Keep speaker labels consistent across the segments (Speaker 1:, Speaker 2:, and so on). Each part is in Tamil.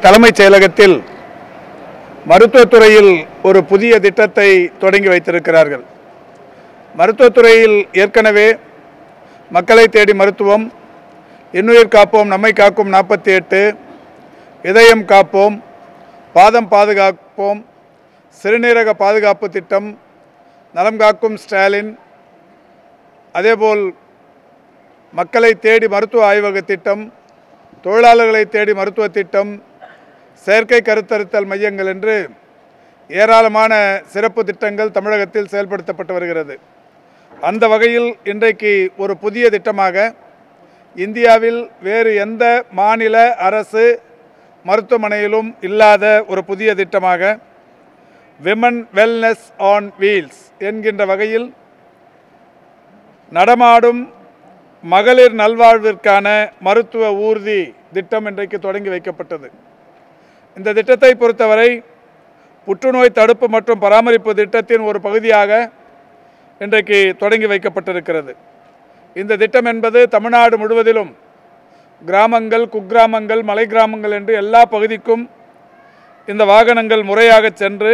Speaker 1: தலைமைச் செயலகத்தில் மருத்துவத்துறையில் ஒரு புதிய திட்டத்தை தொடங்கி வைத்திருக்கிறார்கள். மருத்துவத்துறையில் ஏற்கனவே மக்களை தேடி மருத்துவம், இன்னுயிர் காப்போம் நம்மை காக்கும் 48, இதயம் காப்போம், பாதம் பாதுகாப்போம், சிறுநீரக பாதுகாப்பு திட்டம், நலம் காக்கும் ஸ்டாலின், அதேபோல் மக்களை தேடி மருத்துவ ஆய்வக திட்டம், தொழிலாளர்களை தேடி மருத்துவ திட்டம், செயற்கை கருத்தரித்தல் மையங்கள் என்று ஏராளமான சிறப்பு திட்டங்கள் தமிழகத்தில் செயல்படுத்தப்பட்டு வருகிறது. அந்த வகையில் இன்றைக்கு ஒரு புதிய திட்டமாக இந்தியாவில் வேறு எந்த மாநில அரசு மருத்துவமனையிலும் இல்லாத ஒரு புதிய திட்டமாக விமன் வெல்னஸ் ஆன் வீல்ஸ் என்கின்ற வகையில் நடமாடும் மகளிர் நல்வாழ்விற்கான மருத்துவ ஊர்தி திட்டம் இன்றைக்கு தொடங்கி வைக்கப்பட்டது. இந்த திட்டத்தை பொறுத்தவரை புற்றுநோய் தடுப்பு மற்றும் பராமரிப்பு திட்டத்தின் ஒரு பகுதியாக இன்றைக்கு தொடங்கி வைக்கப்பட்டிருக்கிறது. இந்த திட்டம் என்பது தமிழ்நாடு முழுவதிலும் கிராமங்கள், குக்கிராமங்கள், மலை கிராமங்கள் என்று எல்லா பகுதிக்கும் இந்த வாகனங்கள் முறையாக சென்று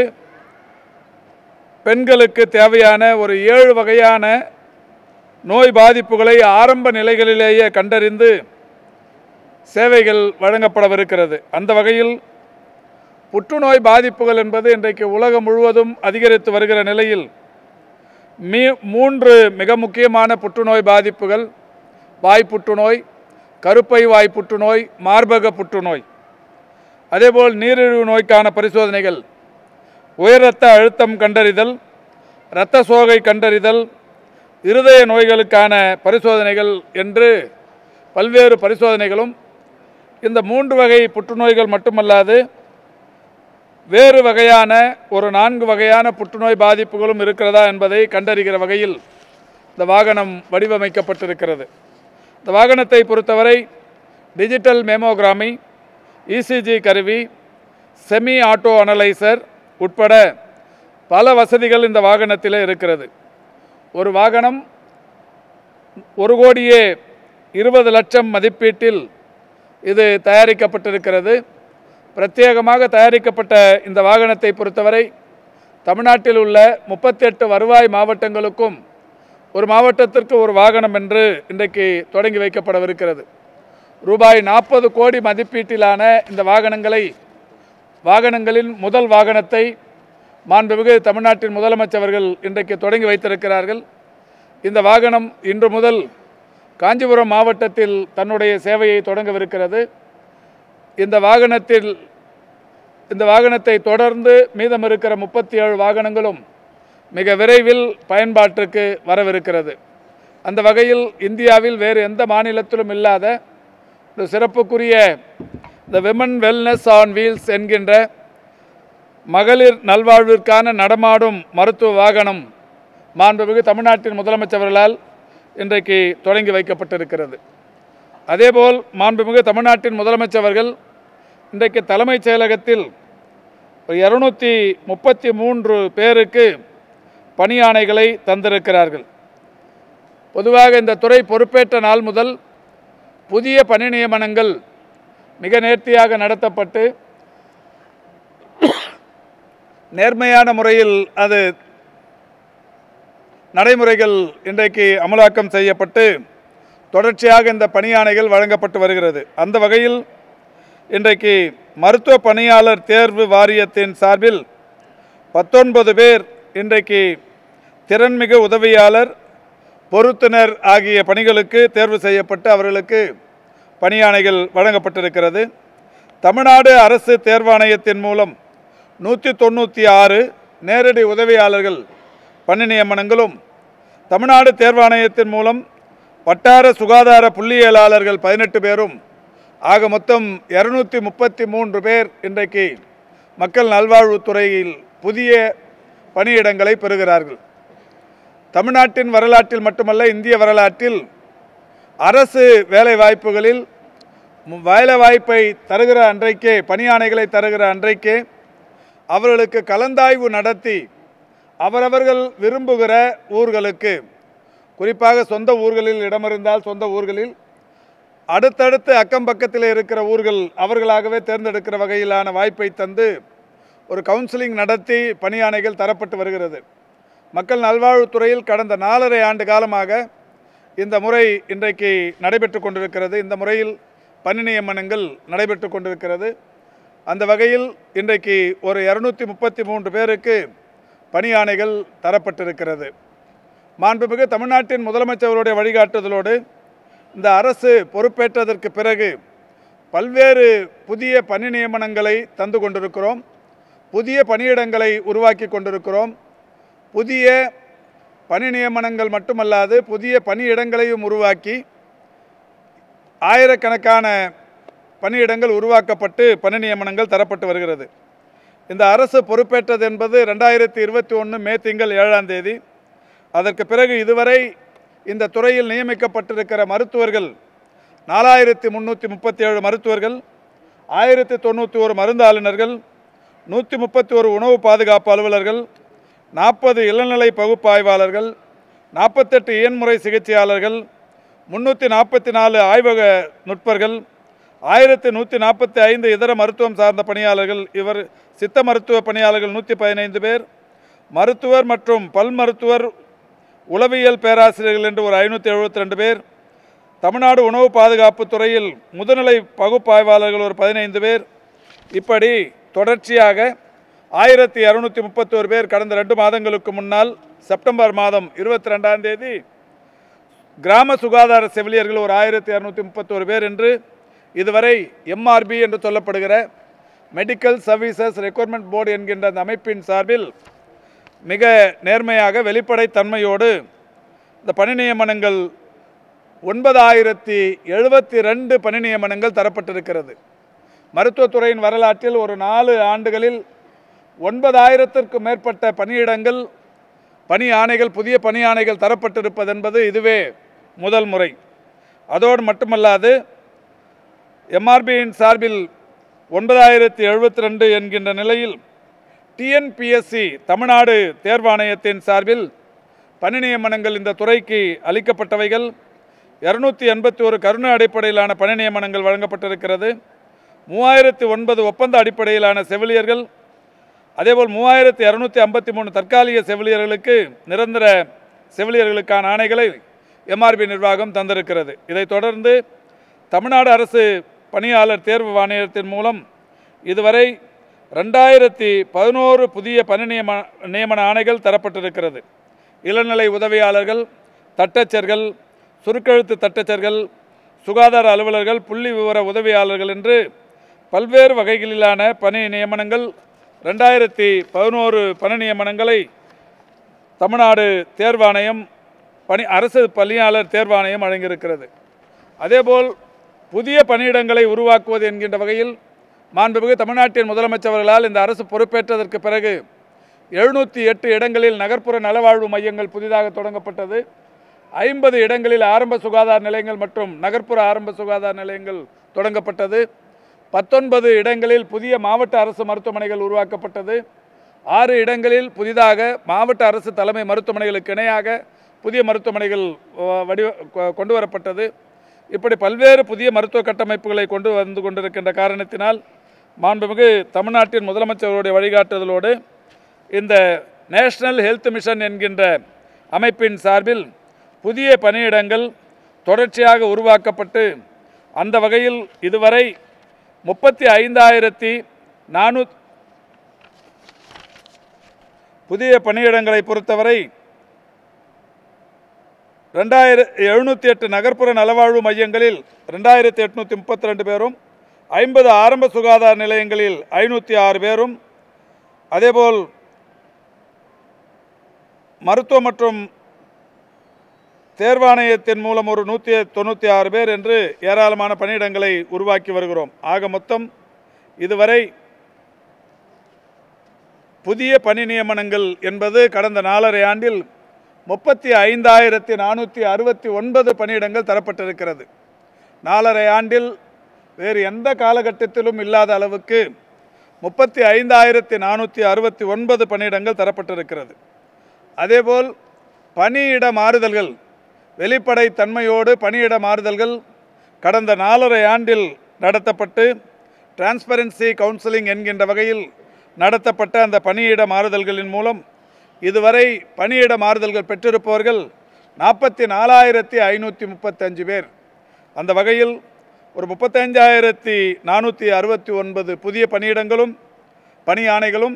Speaker 1: பெண்களுக்கு தேவையான ஒரு 7 வகையான நோய் பாதிப்புகளை ஆரம்ப நிலைகளிலேயே கண்டறிந்து சேவைகள் வழங்கப்படவிருக்கிறது. அந்த வகையில் புற்றுநோய் பாதிப்புகள் என்பது இன்றைக்கு உலகம் முழுவதும் அதிகரித்து வருகிற நிலையில் 3 மிக முக்கியமான புற்றுநோய் பாதிப்புகள்: வாய் புற்றுநோய், கருப்பை வாய் புற்றுநோய், மார்பக புற்றுநோய். அதேபோல் நீரிழிவு நோய்க்கான பரிசோதனைகள், உயர் இரத்த அழுத்தம் கண்டறிதல், இரத்த சோகை கண்டறிதல், இருதய நோய்களுக்கான பரிசோதனைகள் என்று பல்வேறு பரிசோதனைகளும் இந்த 3 வகை புற்றுநோய்கள் மட்டுமல்லாது வேறு வகையான ஒரு 4 வகையான புற்றுநோய் பாதிப்புகளும் இருக்கிறதா என்பதை கண்டறிகிற வகையில் இந்த வாகனம் வடிவமைக்கப்பட்டிருக்கிறது. இந்த வாகனத்தை பொறுத்தவரை டிஜிட்டல் மேமோகிராமி, இசிஜி கருவி, செமி ஆட்டோ அனலைசர் உட்பட பல வசதிகள் இந்த வாகனத்தில் இருக்கிறது. ஒரு வாகனம் 1,20,00,000 மதிப்பீட்டில் இது தயாரிக்கப்பட்டிருக்கிறது. பிரத்யேகமாக தயாரிக்கப்பட்ட இந்த வாகனத்தை பொறுத்தவரை தமிழ்நாட்டில் உள்ள 38 வருவாய் மாவட்டங்களுக்கும் ஒரு மாவட்டத்திற்கு ஒரு வாகனம் என்று இன்றைக்கு தொடங்கி வைக்கப்படவிருக்கிறது. ரூபாய் 40 கோடி மதிப்பீட்டிலான இந்த வாகனங்களின் முதல் வாகனத்தை மாண்புமிகு தமிழ்நாட்டின் முதலமைச்சர் அவர்கள் இன்றைக்கு தொடங்கி வைத்திருக்கிறார்கள். இந்த வாகனம் இன்று முதல் காஞ்சிபுரம் மாவட்டத்தில் தன்னுடைய சேவையை தொடங்கவிருக்கிறது. இந்த வாகனத்தை தொடர்ந்து மீதம் இருக்கிற 37 வாகனங்களும் மிக விரைவில் பயன்பாட்டிற்கு வரவிருக்கிறது. அந்த வகையில் இந்தியாவில் வேறு எந்த மாநிலத்திலும் இல்லாத ஒரு சிறப்புக்குரிய இந்த விமன் வெல்னஸ் ஆன் வீல்ஸ் என்கின்ற மகளிர் நல்வாழ்விற்கான நடமாடும் மருத்துவ வாகனம் மாண்புமிகு தமிழ்நாட்டின் முதலமைச்சர் அவர்களால் இன்றைக்கு தொடங்கி வைக்கப்பட்டிருக்கிறது. அதேபோல் மாண்புமிகு தமிழ்நாட்டின் முதலமைச்சர் அவர்கள் இன்றைக்கு தலைமைச் செயலகத்தில் 233 பேருக்கு பணியாணைகளை தந்திருக்கிறார்கள். பொதுவாக இந்த துறை பொறுப்பேற்ற நாள் முதல் புதிய பணி நியமனங்கள் மிக நேர்த்தியாக நடத்தப்பட்டு நேர்மையான முறையில் அது நடைமுறைகள் இன்றைக்கு அமலாக்கம் செய்யப்பட்டு தொடர்ச்சியாக இந்த பணியாணைகள் வழங்கப்பட்டு வருகிறது. அந்த வகையில் இன்றைக்கு மருத்துவ பணியாளர் தேர்வு வாரியத்தின் சார்பில் 19 பேர் இன்றைக்கு திறன்மிகு உதவியாளர், பொறுத்துனர் ஆகிய பணிகளுக்கு தேர்வு செய்யப்பட்டு அவர்களுக்கு பணியாணைகள் வழங்கப்பட்டிருக்கிறது. தமிழ்நாடு அரசு தேர்வாணையத்தின் மூலம் 196 நேரடி உதவியாளர்கள் பணி நியமனங்களும், தமிழ்நாடு தேர்வாணையத்தின் மூலம் வட்டார சுகாதார புள்ளியியலாளர்கள் 18 பேரும் ஆக மொத்தம் 233 பேர் இன்றைக்கு மக்கள் நல்வாழ்வுத்துறையில் புதிய பணியிடங்களை பெறுகிறார்கள். தமிழ்நாட்டின் வரலாற்றில் மட்டுமல்ல, இந்திய வரலாற்றில் அரசு வேலைவாய்ப்புகளில் வேலைவாய்ப்பை தருகிற அன்றைக்கே, பணியாணைகளை தருகிற அன்றைக்கே அவர்களுக்கு கலந்தாய்வு நடத்தி அவரவர்கள் விரும்புகிற ஊர்களுக்கு, குறிப்பாக சொந்த ஊர்களில் இடமிருந்தால் சொந்த ஊர்களில், அடுத்தடுத்து அக்கம் பக்கத்தில் இருக்கிற ஊர்கள் அவர்களாகவே தேர்ந்தெடுக்கிற வகையிலான வாய்ப்பை தந்து ஒரு கவுன்சிலிங் நடத்தி பணியாணைகள் தரப்பட்டு வருகிறது. மக்கள் நல்வாழ்வுத்துறையில் கடந்த 4.5 ஆண்டு காலமாக இந்த முறை இன்றைக்கு நடைபெற்று கொண்டிருக்கிறது. இந்த முறையில் பணி நியமனங்கள் நடைபெற்று கொண்டிருக்கிறது. அந்த வகையில் இன்றைக்கு ஒரு 233 பேருக்கு பணியாணைகள் தரப்பட்டிருக்கிறது. மாண்புமிகு தமிழ்நாட்டின் முதலமைச்சருடைய வழிகாட்டுதலோடு இந்த அரசு பொறுப்பேற்றதற்கு பிறகு பல்வேறு புதிய பணி நியமனங்களை தந்து கொண்டிருக்கிறோம். புதிய பணியிடங்களை உருவாக்கி கொண்டிருக்கிறோம். புதிய பணி நியமனங்கள் மட்டுமல்லாது புதிய பணியிடங்களையும் உருவாக்கி ஆயிரக்கணக்கான பணியிடங்கள் உருவாக்கப்பட்டு பணி நியமனங்கள் தரப்பட்டு வருகிறது. இந்த அரசு பொறுப்பேற்றது என்பது 2021 மே திங்கள் 7ஆம் தேதி. அதற்கு பிறகு இதுவரை இந்த துறையில் நியமிக்கப்பட்டிருக்கிற மருத்துவர்கள் 4337 மருத்துவர்கள், 1091 மருந்தாளுநர்கள், 131 உணவு பாதுகாப்பு அலுவலர்கள், 40 இளநிலை பகுப்பாய்வாளர்கள், 48 இயன்முறை சிகிச்சையாளர்கள், 344 ஆய்வக நுட்பர்கள், 1145 இதர மருத்துவம் சார்ந்த பணியாளர்கள், இவர் சித்த மருத்துவ பணியாளர்கள் 115 பேர், மருத்துவர் மற்றும் பல் மருத்துவர் உளவியல் பேராசிரியர்கள் என்று ஒரு 572 பேர், தமிழ்நாடு உணவு பாதுகாப்பு துறையில் முதுநிலை பகுப்பாய்வாளர்கள் ஒரு 15 பேர், இப்படி தொடர்ச்சியாக 1231 பேர் கடந்த 2 மாதங்களுக்கு முன்னால் செப்டம்பர் மாதம் 22ஆம் தேதி கிராம சுகாதார செவிலியர்கள் ஒரு 1231 பேர் என்று இதுவரை எம்ஆர்பி என்று சொல்லப்படுகிற மெடிக்கல் சர்வீசஸ் ரெக்ரூட்மெண்ட் போர்டு என்கின்ற அந்த அமைப்பின் சார்பில் மிக நேர்மையாக வெளிப்படைத்தன்மையோடு இந்த பணி நியமனங்கள் 9072 பணி நியமனங்கள் தரப்பட்டிருக்கிறது. மருத்துவத்துறையின் வரலாற்றில் ஒரு 4 ஆண்டுகளில் 9000த்திற்கும் மேற்பட்ட பணியிடங்கள் பணி ஆணைகள் புதிய பணி ஆணைகள் தரப்பட்டிருப்பது என்பது இதுவே முதல் முறை. அதோடு மட்டுமல்லாது எம்ஆர்பியின் சார்பில் 9072 என்கின்ற நிலையில் டிஎன்பிஎஸ்சி தமிழ்நாடு தேர்வாணையத்தின் சார்பில் பணி நியமனங்கள் இந்த துறைக்கு அளிக்கப்பட்டவைகள் 281 கருணை அடிப்படையிலான பணி நியமனங்கள் வழங்கப்பட்டிருக்கிறது. 3009 ஒப்பந்த அடிப்படையிலான செவிலியர்கள், அதேபோல் 3253 தற்காலிக செவிலியர்களுக்கு நிரந்தர செவிலியர்களுக்கான ஆணைகளை எம்ஆர்பி நிர்வாகம் தந்திருக்கிறது. இதைத் தொடர்ந்து தமிழ்நாடு அரசு பணியாளர் தேர்வு ஆணையத்தின் மூலம் இதுவரை 2011 புதிய பணி நியமன ஆணைகள் தரப்பட்டிருக்கிறது. இளநிலை உதவியாளர்கள், தட்டச்சர்கள், சுருக்கெழுத்து தட்டச்சர்கள், சுகாதார அலுவலர்கள், புள்ளி விவர உதவியாளர்கள் என்று பல்வேறு வகைகளிலான பணி நியமனங்கள் 2011 பணி நியமனங்களை தமிழ்நாடு தேர்வாணையம் அரசு பணியாளர் தேர்வாணையம் வழங்கியிருக்கிறது. அதேபோல் புதிய பணியிடங்களை உருவாக்குவது என்கின்ற வகையில் மாண்புமிகு தமிழ்நாட்டின் முதலமைச்சர்களால் இந்த அரசு பொறுப்பேற்றதற்கு பிறகு 708 இடங்களில் நகர்ப்புற நலவாழ்வு மையங்கள் புதிதாக தொடங்கப்பட்டது. 50 இடங்களில் ஆரம்ப சுகாதார நிலையங்கள் மற்றும் நகர்ப்புற ஆரம்ப சுகாதார நிலையங்கள் தொடங்கப்பட்டது. 19 இடங்களில் புதிய மாவட்ட அரசு மருத்துவமனைகள் உருவாக்கப்பட்டது. 6 இடங்களில் புதிதாக மாவட்ட அரசு தலைமை மருத்துவமனைகளுக்கு இணையாக புதிய மருத்துவமனைகள் கொண்டு வரப்பட்டது. இப்படி பல்வேறு புதிய மருத்துவ கட்டமைப்புகளை கொண்டு வந்து கொண்டிருக்கின்ற காரணத்தினால் மாண்புமிகு தமிழ்நாட்டின் முதலமைச்சருடைய வழிகாட்டுதலோடு இந்த நேஷனல் ஹெல்த் மிஷன் என்கின்ற அமைப்பின் சார்பில் புதிய பணியிடங்கள் தொடர்ச்சியாக உருவாக்கப்பட்டு அந்த வகையில் இதுவரை 35,400 புதிய பணியிடங்களை பொறுத்தவரை 2708 நகர்ப்புற நலவாழ்வு மையங்களில் 2832 பேரும், 50 ஆரம்ப சுகாதார நிலையங்களில் 506 பேரும், அதேபோல் மருத்துவ மற்றும் தேர்வாணையத்தின் மூலம் ஒரு 196 பேர் என்று ஏராளமான பணியிடங்களை உருவாக்கி வருகிறோம். ஆக மொத்தம் இதுவரை புதிய பணி நியமனங்கள் என்பது கடந்த 4.5 ஆண்டில் 35,469 பணியிடங்கள் தரப்பட்டிருக்கிறது. 4.5 ஆண்டில் வேறு எந்த காலகட்டத்திலும் இல்லாத அளவுக்கு 35,469 பணியிடங்கள் தரப்பட்டிருக்கிறது. அதேபோல் பணியிட மாறுதல்கள் வெளிப்படை தன்மையோடு பணியிட மாறுதல்கள் கடந்த 4½ ஆண்டில் நடத்தப்பட்டு டிரான்ஸ்பரன்சி கவுன்சிலிங் என்கின்ற வகையில் நடத்தப்பட்ட அந்த பணியிட மாறுதல்களின் மூலம் இதுவரை பணியிட மாறுதல்கள் பெற்றிருப்பவர்கள் 44,535 பேர். அந்த வகையில் ஒரு 35,469 புதிய பணியிடங்களும் பணி ஆணைகளும்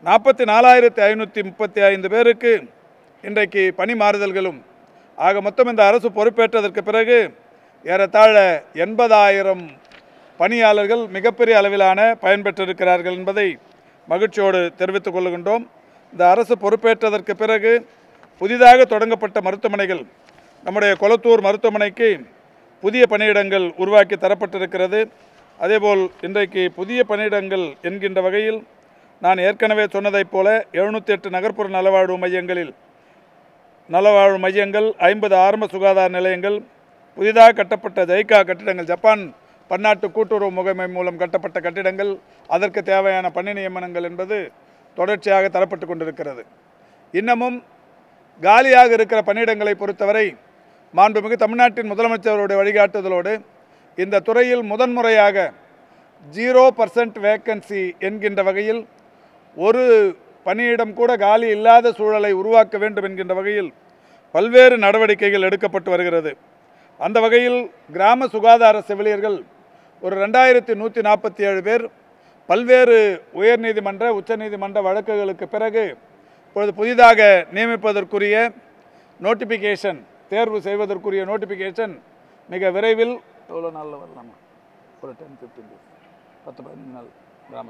Speaker 1: 44,535 பேருக்கு இன்றைக்கு பணி மாறுதல்களும் ஆக மொத்தம் இந்த அரசு பொறுப்பேற்றதற்கு பிறகு ஏறத்தாழ 80,000 பணியாளர்கள் மிகப்பெரிய அளவிலான பயன்பெற்றிருக்கிறார்கள் என்பதை மகிழ்ச்சியோடு தெரிவித்துக் கொள்கின்றோம். இந்த அரசு பொறுப்பேற்றதற்கு பிறகு புதிதாக தொடங்கப்பட்ட மருத்துவமனைகள், நம்முடைய கொளத்தூர் மருத்துவமனைக்கு புதிய பணியிடங்கள் உருவாக்கி தரப்பட்டிருக்கிறது. அதேபோல் இன்றைக்கு புதிய பணியிடங்கள் என்கின்ற வகையில் நான் ஏற்கனவே சொன்னதைப் போல 708 நகர்ப்புற நலவாழ்வு மையங்கள், 50 ஆரம்ப சுகாதார நிலையங்கள், புதிதாக கட்டப்பட்ட ஜைகா கட்டிடங்கள், ஜப்பான் பன்னாட்டு கூட்டுறவு முகமை மூலம் கட்டப்பட்ட கட்டிடங்கள், அதற்கு தேவையான பணி நியமனங்கள் என்பது தொடர்ச்சியாக தரப்பட்டு கொண்டிருக்கிறது. இன்னமும் காலியாக இருக்கிற பணியிடங்களை பொறுத்தவரை மாண்புமிகு தமிழ்நாட்டின் முதலமைச்சருடைய வழிகாட்டுதலோடு இந்த துறையில் முதன்முறையாக 0% வேக்கன்சி என்கின்ற வகையில் ஒரு பணியிடம் கூட காலி இல்லாத சூழலை உருவாக்க வேண்டும் என்கின்ற வகையில் பல்வேறு நடவடிக்கைகள் எடுக்கப்பட்டு வருகிறது. அந்த வகையில் கிராம சுகாதார செவிலியர்கள் ஒரு 2147 பேர் பல்வேறு உயர்நீதிமன்ற உச்சநீதிமன்ற வழக்குகளுக்கு பிறகு இப்பொழுது புதிதாக நியமிப்பதற்குரிய நோட்டிஃபிகேஷன், தேர்வு செய்வதற்குரிய நோட்டிஃபிகேஷன் மிக விரைவில் எவ்வளோ நாளில் வரலாமா? ஒரு 10-15 days, 10-15 நாள் கிராம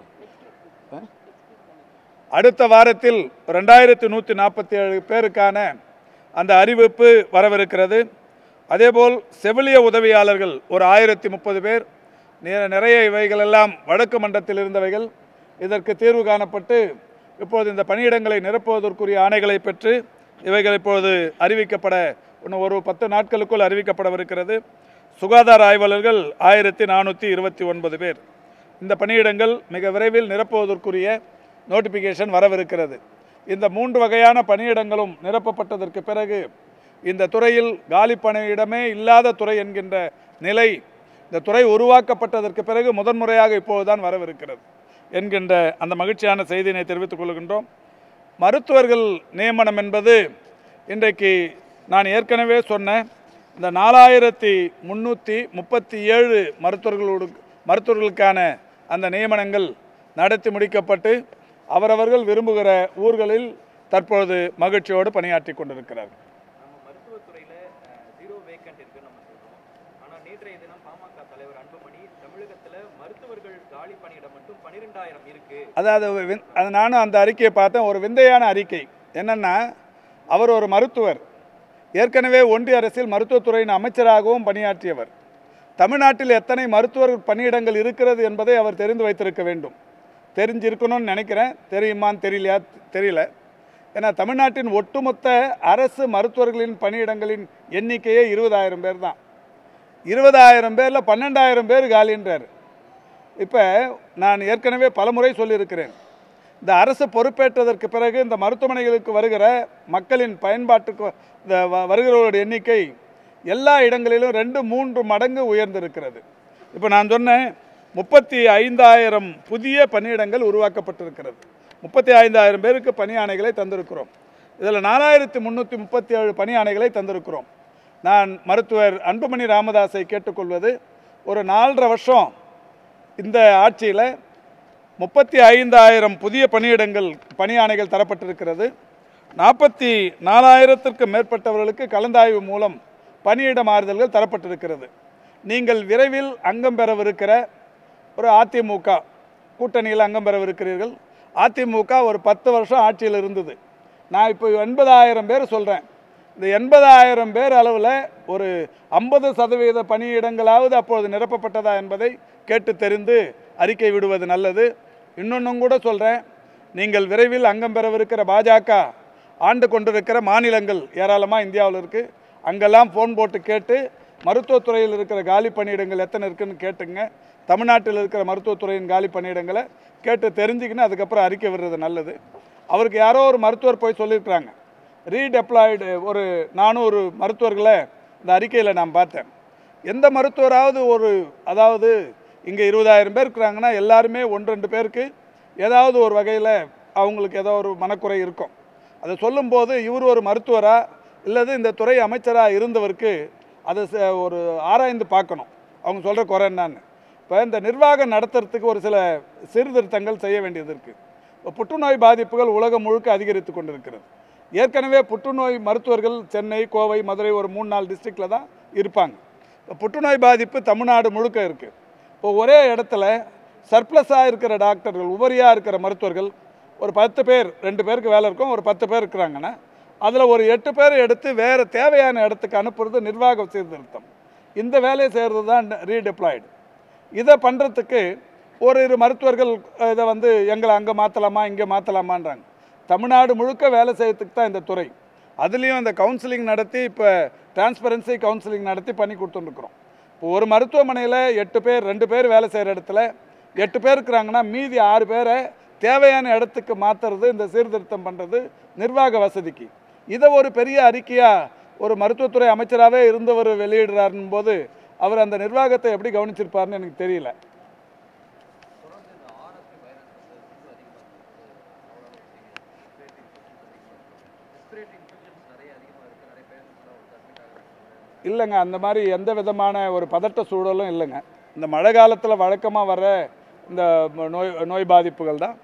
Speaker 1: அடுத்த வாரத்தில் 2147 பேருக்கான அந்த அறிவிப்பு வரவிருக்கிறது. அதேபோல் செவிலிய உதவியாளர்கள் ஒரு 1030 பேர். நிறைய இவைகளெல்லாம் வடக்கு மண்டலத்தில் இருந்தவைகள். இதற்கு தீர்வு காணப்பட்டு இப்போது இந்த பணியிடங்களை நிரப்புவதற்குரிய ஆணைகளை பெற்று இவைகள் இப்போது அறிவிக்கப்பட இன்னும் ஒரு 10 நாட்களுக்குள் அறிவிக்கப்படவிருக்கிறது. சுகாதார ஆய்வாளர்கள் 1429 பேர். இந்த பணியிடங்கள் மிக விரைவில் நிரப்புவதற்குரிய நோட்டிஃபிகேஷன் வரவிருக்கிறது. இந்த 3 வகையான பணியிடங்களும் நிரப்பப்பட்டதற்கு பிறகு இந்த துறையில் காலி பணியிடமே இல்லாத துறை என்கின்ற நிலை இந்த துறை உருவாக்கப்பட்டதற்கு பிறகு முதன்முறையாக இப்போதுதான் வரவிருக்கிறது என்கின்ற அந்த மகிழ்ச்சியான செய்தியினை தெரிவித்துக் கொள்கின்றோம். மருத்துவர்கள் நியமனம் என்பது இன்றைக்கு நான் ஏற்கனவே சொன்ன இந்த 4337 மருத்துவர்களுக்கான அந்த நியமனங்கள் நடத்தி முடிக்கப்பட்டு அவரவர்கள் விரும்புகிற ஊர்களில் தற்பொழுது மகிழ்ச்சியோடு பணியாற்றி கொண்டிருக்கிறார்கள்.
Speaker 2: மருத்துவத்துறையில் 0 வேக்கன்ட் இருக்குன்னு நம்ம சொல்றோம். ஆனால் நேற்றைய தினம் பாமக தலைவர் அன்புமணி தமிழகத்தில் மருத்துவர்கள் காலி பணியிடம் மட்டும் 12,000 இருக்கு.
Speaker 1: அதாவது நானும் அந்த அறிக்கையை பார்த்தேன். ஒரு விந்தையான அறிக்கை என்னன்னா, அவர் ஒரு மருத்துவர், ஏற்கனவே ஒன்றிய அரசில் மருத்துவத்துறையின் அமைச்சராகவும் பணியாற்றியவர். தமிழ்நாட்டில் எத்தனை மருத்துவர் பணியிடங்கள் இருக்கிறது என்பதை அவர் தெரிந்து வைத்திருக்க வேண்டும். தெரிஞ்சிருக்கணும்னு நினைக்கிறேன். தெரியுமான்னு தெரியல. ஏன்னா தமிழ்நாட்டின் ஒட்டுமொத்த அரசு மருத்துவர்களின் பணியிடங்களின் எண்ணிக்கையே 20,000 பேர் தான். 20,000 பேரில் 12,000 பேர் காலின்றார். இப்போ நான் ஏற்கனவே பலமுறை சொல்லியிருக்கிறேன், இந்த அரசு பொறுப்பேற்றதற்கு பிறகு இந்த மருத்துவமனைகளுக்கு வருகிற மக்களின் பயன்பாட்டுக்கு இந்த வருகிறவர்களுடைய எண்ணிக்கை எல்லா இடங்களிலும் 2-3 மடங்கு உயர்ந்திருக்கிறது. இப்போ நான் சொன்னேன் 35,000 புதிய பணியிடங்கள் உருவாக்கப்பட்டிருக்கிறது. 35,000 பேருக்கு பணி ஆணைகளை தந்திருக்கிறோம். இதில் 4,337 பணி ஆணைகளை தந்திருக்கிறோம். நான் மருத்துவர் அன்புமணி ராமதாஸை கேட்டுக்கொள்வது, ஒரு 4.5 வருஷம் இந்த ஆட்சியில் 35,000 புதிய பணியிடங்கள் பணி ஆணைகள் தரப்பட்டிருக்கிறது. 44,000த்திற்கும் மேற்பட்டவர்களுக்கு கலந்தாய்வு மூலம் பணியிட மாறுதல்கள் தரப்பட்டிருக்கிறது. நீங்கள் விரைவில் அங்கம் பெறவிருக்கிற ஒரு அதிமுக கூட்டணியில் அங்கம் பெறவிருக்கிறீர்கள். அதிமுக ஒரு 10 வருஷம் ஆட்சியில் இருந்தது. நான் இப்போ 80,000 பேர் சொல்கிறேன். இந்த 80,000 பேர் அளவில் ஒரு 50% பணியிடங்களாவது அப்பொழுது நிரப்பப்பட்டதா என்பதை கேட்டு தெரிந்து அறிக்கை விடுவது நல்லது. இன்னொன்றும் கூட சொல்கிறேன், நீங்கள் விரைவில் அங்கம் பெறவிருக்கிற பாஜக ஆண்டு கொண்டிருக்கிற மாநிலங்கள் ஏராளமாக இந்தியாவில் இருக்குது. அங்கெல்லாம் ஃபோன் போட்டு கேட்டு மருத்துவத்துறையில் இருக்கிற காலி பணியிடங்கள் எத்தனை இருக்குன்னு கேட்டுங்க. தமிழ்நாட்டில் இருக்கிற மருத்துவத்துறையின் காலி பணியிடங்களை கேட்டு தெரிஞ்சுக்கின்னு அதுக்கப்புறம் அறிக்கை விடுறது நல்லது. அவருக்கு யாரோ ஒரு மருத்துவர் போய் சொல்லியிருக்கிறாங்க, ரீடெப்ளாய்டு ஒரு 400 மருத்துவர்களை இந்த அறிக்கையில் நான் பார்த்தேன். எந்த மருத்துவராவது அதாவது இங்கே 20,000 பேர் இருக்கிறாங்கன்னா எல்லாருமே 1-2 பேருக்கு ஏதாவது ஒரு வகையில் அவங்களுக்கு ஏதோ ஒரு மனக்குறை இருக்கும். அதை சொல்லும்போது இவர் ஒரு மருத்துவராக இல்லது இந்த துறை அமைச்சராக இருந்தவருக்கு அதை ஒரு ஆராய்ந்து பார்க்கணும் அவங்க சொல்கிற குறை என்னான்னு. இப்போ இந்த நிர்வாகம் நடத்துறதுக்கு ஒரு சில சீர்திருத்தங்கள் செய்ய வேண்டியது இருக்குது. இப்போ புற்றுநோய் பாதிப்புகள் உலகம் முழுக்க அதிகரித்து கொண்டிருக்கிறது. ஏற்கனவே புற்றுநோய் மருத்துவர்கள் சென்னை, கோவை, மதுரை ஒரு 3-4 டிஸ்ட்ரிக்டில் தான் இருப்பாங்க. இப்போ புற்றுநோய் பாதிப்பு தமிழ்நாடு முழுக்க இருக்குது. இப்போ ஒரே இடத்துல சர்ப்ளஸாக இருக்கிற டாக்டர்கள், உபரியாக இருக்கிற மருத்துவர்கள் ஒரு 10 பேர், 2 பேருக்கு வேலை இருக்கும், ஒரு 10 பேர் இருக்கிறாங்கன்னா அதில் ஒரு 8 பேர் எடுத்து வேறு தேவையான இடத்துக்கு அனுப்புறது நிர்வாக சீர்திருத்தம். இந்த வேலையை செய்கிறது தான் ரீடெப்ளாய்டு. இதை பண்ணுறதுக்கு ஒரு மருத்துவர்கள் இதை எங்களை அங்கே மாற்றலாமா இங்கே மாற்றலாமான்றாங்க. தமிழ்நாடு முழுக்க வேலை செய்யறதுக்கு தான் இந்த துறை. அதுலேயும் இந்த கவுன்சிலிங் நடத்தி இப்போ டிரான்ஸ்பரன்சி கவுன்சிலிங் நடத்தி பண்ணி கொடுத்துருக்குறோம். இப்போ ஒரு மருத்துவமனையில் 8 பேர், 2 பேர் வேலை செய்கிற இடத்துல 8 பேர் இருக்கிறாங்கன்னா மீதி 6 பேரை தேவையான இடத்துக்கு மாற்றுறது, இந்த சீர்திருத்தம் பண்ணுறது நிர்வாக வசதிக்கு. இதை ஒரு பெரிய அறிக்கையாக ஒரு மருத்துவத்துறை அமைச்சராகவே இருந்தவர் வெளியிடுறாருன்னு போது அவர் அந்த நிர்வாகத்தை எப்படி கவனிச்சிருப்பாருன்னு எனக்கு தெரியல. இல்லைங்க, அந்த மாதிரி எந்த விதமான ஒரு பதட்ட சூழலும் இல்லைங்க. இந்த மழை காலத்தில் வழக்கமாக வர இந்த நோய் பாதிப்புகள் தான்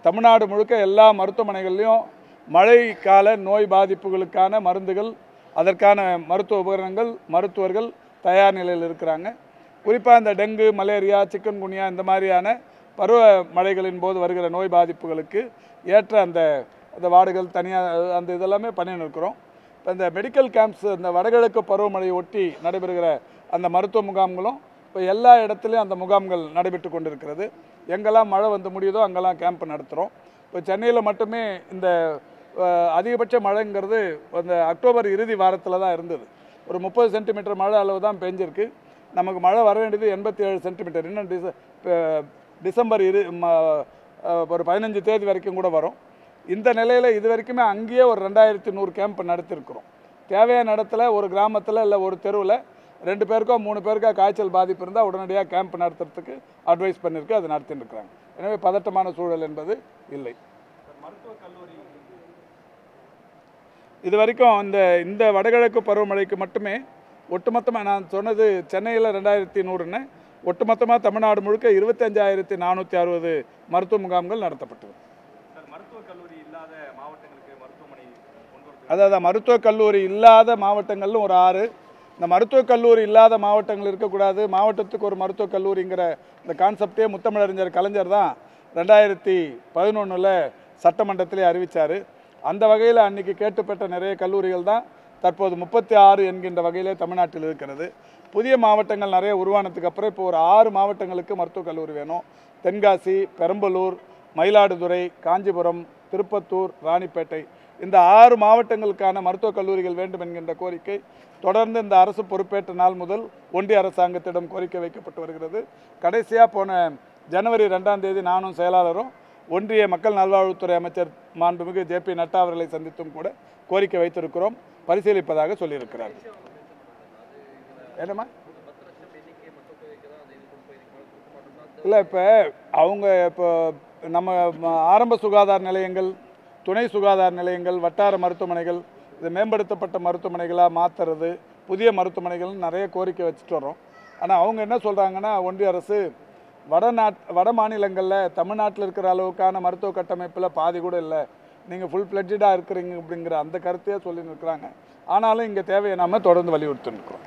Speaker 1: தமிழ்நாடு முழுக்க எல்லா மருத்துவமனைகள்லையும் மழைக்கால நோய் பாதிப்புகளுக்கான மருந்துகள், அதற்கான மருத்துவ உபகரணங்கள், மருத்துவர்கள் தயார் நிலையில் இருக்கிறாங்க. குறிப்பாக இந்த டெங்கு, மலேரியா, சிக்கன்குனியா இந்த மாதிரியான பருவ மழைகளின் போது வருகிற நோய் பாதிப்புகளுக்கு ஏற்ற அந்த வார்டுகள் தனியாக அந்த இதெல்லாமே பண்ணின்னு இருக்கிறோம். இப்போ இந்த மெடிக்கல் கேம்ப்ஸ், இந்த வடகிழக்கு பருவமழையை ஒட்டி நடைபெறுகிற அந்த மருத்துவ முகாம்களும் இப்போ எல்லா இடத்துலையும் அந்த முகாம்கள் நடைபெற்று கொண்டிருக்கிறது. எங்கெல்லாம் மழை முடியுதோ அங்கெல்லாம் கேம்ப் நடத்துகிறோம். இப்போ சென்னையில் மட்டுமே இந்த அதிகபட்ச மழைங்கிறது அந்த அக்டோபர் இறுதி வாரத்தில் தான் இருந்தது. ஒரு 30 சென்டிமீட்டர் மழை அளவு தான் பெஞ்சிருக்கு. நமக்கு மழை வர வேண்டியது 87 சென்டிமீட்டர். இன்னும் டிசம்பர் ஒரு 15 தேதி வரைக்கும் கூட வரும். இந்த நிலையில் இது வரைக்குமே அங்கேயே ஒரு 2100 கேம்ப் நடத்திருக்கிறோம். தேவையான இடத்துல ஒரு கிராமத்தில் இல்லை ஒரு தெருவில் 2 பேருக்கோ 3 பேருக்கோ காய்ச்சல் பாதிப்பு இருந்தால் உடனடியாக கேம்ப் நடத்துறதுக்கு அட்வைஸ் பண்ணியிருக்கு. அது நடத்தின்னு இருக்கிறாங்க. எனவே பதட்டமான சூழல் என்பது இல்லை.
Speaker 2: மருத்துவக் கல்லூரி
Speaker 1: இது வரைக்கும் இந்த வடகிழக்கு பருவமழைக்கு மட்டுமே ஒட்டுமொத்தமாக நான் சொன்னது சென்னையில் 2100ன்னு ஒட்டுமொத்தமாக தமிழ்நாடு முழுக்க 25,460 மருத்துவ முகாம்கள் நடத்தப்பட்டது.
Speaker 2: மருத்துவக் கல்லூரி இல்லாத மாவட்டங்களுக்கு மருத்துவமனை
Speaker 1: அதாவது மருத்துவக் கல்லூரி இல்லாத மாவட்டங்கள்னு ஒரு 6. இந்த மருத்துவக் கல்லூரி இல்லாத மாவட்டங்கள் இருக்கக்கூடாது, மாவட்டத்துக்கு ஒரு மருத்துவக் கல்லூரிங்கிற இந்த கான்செப்டே முத்தமிழறிஞர் கலைஞர் தான் 2011 சட்டமன்றத்திலே அறிவித்தார். அந்த வகையில் அன்றைக்கி கேட்டுப்பட்ட நிறைய கல்லூரிகள் தான் தற்போது 36 என்கின்ற வகையிலே தமிழ்நாட்டில் இருக்கிறது. புதிய மாவட்டங்கள் நிறைய உருவானதுக்கு அப்புறம் இப்போ ஒரு 6 மாவட்டங்களுக்கு மருத்துவக் கல்லூரி வேணும். தென்காசி, பெரம்பலூர், மயிலாடுதுறை, காஞ்சிபுரம், திருப்பத்தூர், ராணிப்பேட்டை இந்த 6 மாவட்டங்களுக்கான மருத்துவக் கல்லூரிகள் வேண்டும் என்கின்ற கோரிக்கை தொடர்ந்து இந்த அரசு பொறுப்பேற்ற நாள் முதல் ஒன்றிய அரசாங்கத்திடம் கோரிக்கை வைக்கப்பட்டு வருகிறது. கடைசியாக போன ஜனவரி 2ஆம் தேதி நானும் செயலாளரும் ஒன்றிய மக்கள் நல்வாழ்வுத்துறை அமைச்சர் மாண்புமிகு JP நட்டா அவர்களை சந்தித்தும் கூட கோரிக்கை வைத்திருக்கிறோம். பரிசீலிப்பதாக சொல்லியிருக்கிறார். என்னம்மா இல்லை, இப்போ நம்ம ஆரம்ப சுகாதார நிலையங்கள், துணை சுகாதார நிலையங்கள், வட்டார மருத்துவமனைகள் இது மேம்படுத்தப்பட்ட மருத்துவமனைகளாக மாற்றுறது, புதிய மருத்துவமனைகள் நிறைய கோரிக்கை வச்சுட்டு வரோம். ஆனால் அவங்க என்ன சொல்கிறாங்கன்னா, ஒன்றிய அரசு வட மாநிலங்களில் தமிழ்நாட்டில் இருக்கிற அளவுக்கான மருத்துவ கட்டமைப்பில் பாதி கூட இல்லை, நீங்கள் ஃபுல் ஃப்ளெட்ஜாக இருக்கிறீங்க அப்படிங்கிற அந்த கருத்தையே சொல்லி நிற்கிறாங்க. ஆனாலும் இங்கே தேவையை நாம் தொடர்ந்து வலியுறுத்தி இருக்கிறோம்.